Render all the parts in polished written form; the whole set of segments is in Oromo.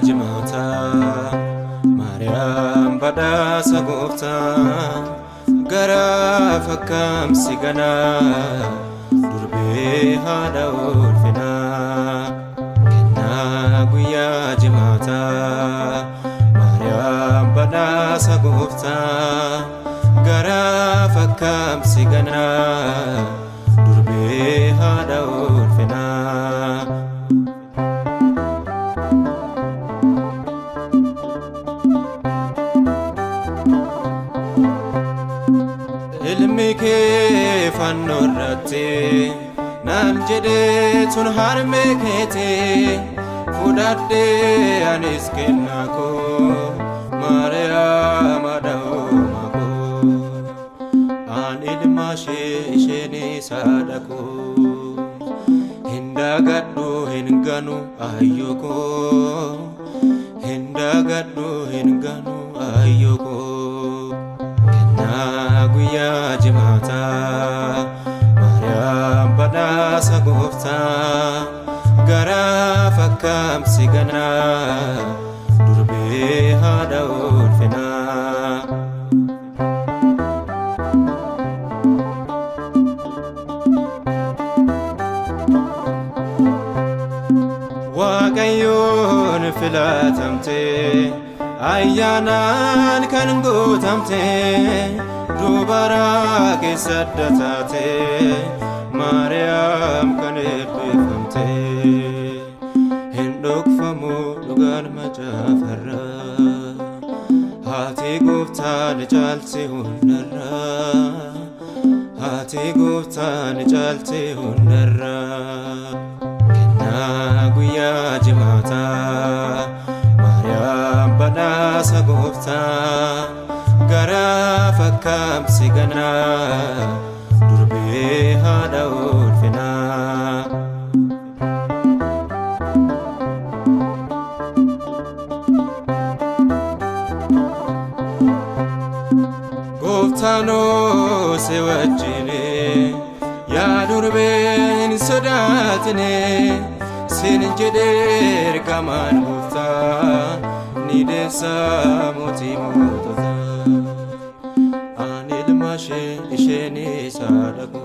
jimata Mariam badasa gofta gara fakam sigana durbe hada ulfina kenna guya jimata Mariam badasa gofta gara fakam sigana durbe hada ulfina ilmike fannorate namjede tun harmekete fudadde anis kennako Mariam adawmako an ilmashe isheni sadako hindagaddu hinganu ayyoko hindagaddu hinganu ayyoko guya jimata Mariam badasa gofta gara fakam sigana durbe hada ulfina waqayyon filatamte ayyanan kan gutamte dubara ke saddatate Mariam kan ebbifamte hindokfamu dhugaan macafarra haati gooftaan caalti hundarra haati gooftaan caalti hundarra kenna guyyaa jimata Mariam badasa gofta gara fakam sigana durbe hada ulfina goftano se wajjine ya durbe sadatine sinjeder kaman gofta ni desa motimota isheni sadako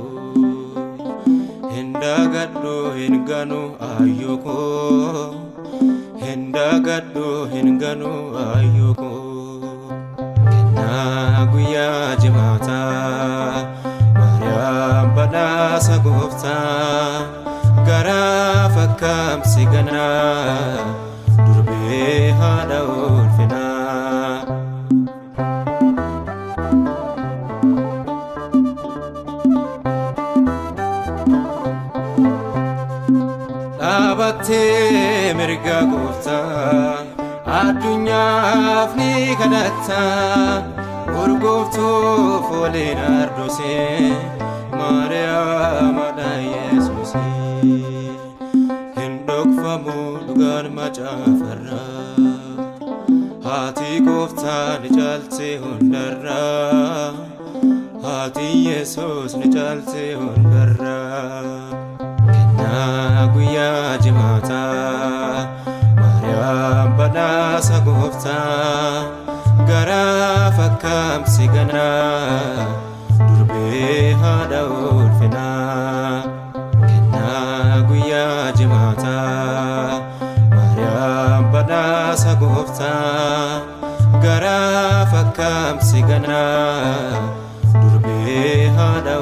hindagaddu hinganu ayyoko hindagaddu hinganu ayyoko kenna guya jimata Mariam badasa gofta gara fakam sigana durbe hada ulfina abate merga gofta addunyaaf ni kadhatta urgoftu foleen ardose Mariam adha Yesuusi hindokfamu dhugaan macafarra haati gooftaan caalte hundarra haati Yesuus ni caalte hundarra guya jimata Mariam badasa gofta gara fakam sigana durbe hada ulfina kenna guya jimata Mariam badasa gofta gara fakam sigana durbe hada